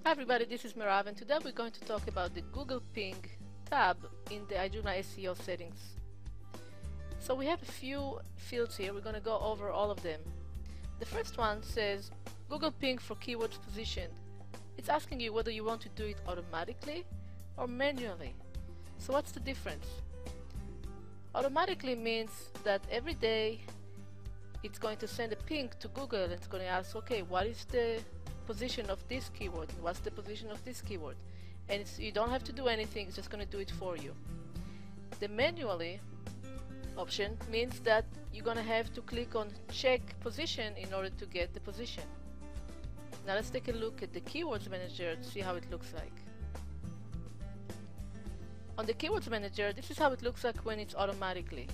Hi everybody, this is Merav, and today we're going to talk about the Google Ping tab in the Joomla SEO settings. So we have a few fields here. We're going to go over all of them. The first one says Google Ping for keywords positioned. It's asking you whether you want to do it automatically or manually. So what's the difference? Automatically means that every day it's going to send a ping to Google and it's going to ask, okay, what is the position of this keyword? What's the position of this keyword? And you don't have to do anything, it's just going to do it for you. The manually option means that you're going to have to click on check position in order to get the position. Now let's take a look at the Keywords Manager to see how it looks like. On the Keywords Manager, this is how it looks like when it's automatically.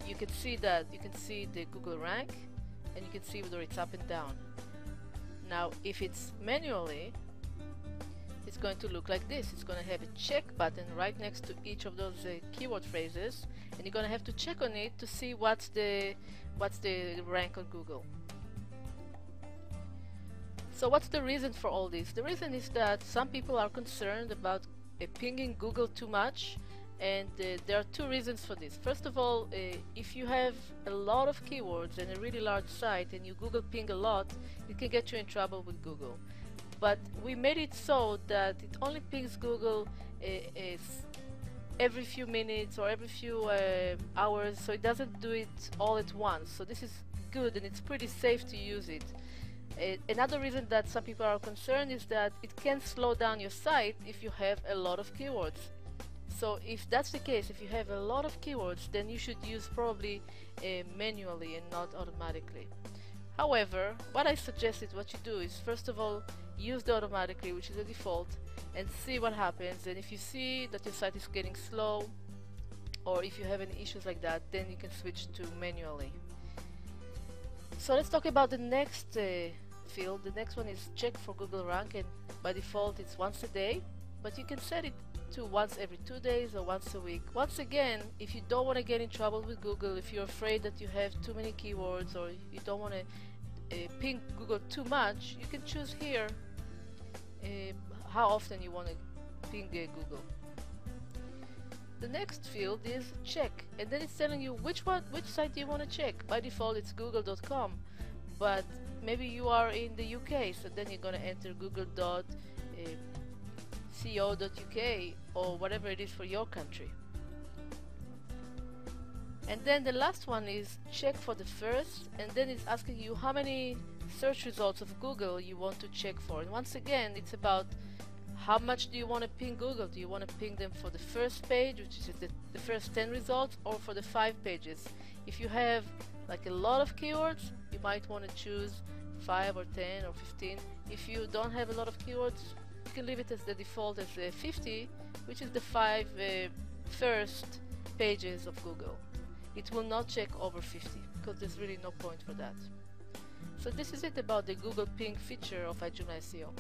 You can see the Google rank, and you can see whether it's up and down. Now if it's manually, it's going to look like this. It's going to have a check button right next to each of those keyword phrases, and you're going to have to check on it to see what's the rank on Google. So what's the reason for all this? The reason is that some people are concerned about pinging Google too much, and there are two reasons for this. First of all, if you have a lot of keywords and a really large site and you Google ping a lot, it can get you in trouble with Google. But we made it so that it only pings Google every few minutes or every few hours, so it doesn't do it all at once. So this is good, and it's pretty safe to use it. Another reason that some people are concerned is that it can slow down your site if you have a lot of keywords. So if that's the case, if you have a lot of keywords, then you should use probably manually and not automatically. However, what I suggest is what you do is, first of all, use the automatically, which is the default, and see what happens. And if you see that your site is getting slow, or if you have any issues like that, then you can switch to manually. So let's talk about the next field. The next one is check for Google rank, and by default it's once a day, but you can set it to once every 2 days or once a week. Once again, if you don't want to get in trouble with Google, if you're afraid that you have too many keywords, or you don't want to ping Google too much, you can choose here how often you want to ping Google. The next field is check, and then it's telling you which site do you want to check. By default it's google.com, but maybe you are in the UK, so then you're going to enter google.co.uk or whatever it is for your country. And then the last one is check for the first, and then it's asking you how many search results of Google you want to check for. And once again, it's about how much do you want to ping Google. Do you want to ping them for the first page, which is the first 10 results, or for the 5 pages? If you have like a lot of keywords, you might want to choose 5 or 10 or 15. If you don't have a lot of keywords, you can leave it as the default as 50, which is the 5 first pages of Google. It will not check over 50 because there's really no point for that. So this is it about the Google Ping feature of Joomla SEO.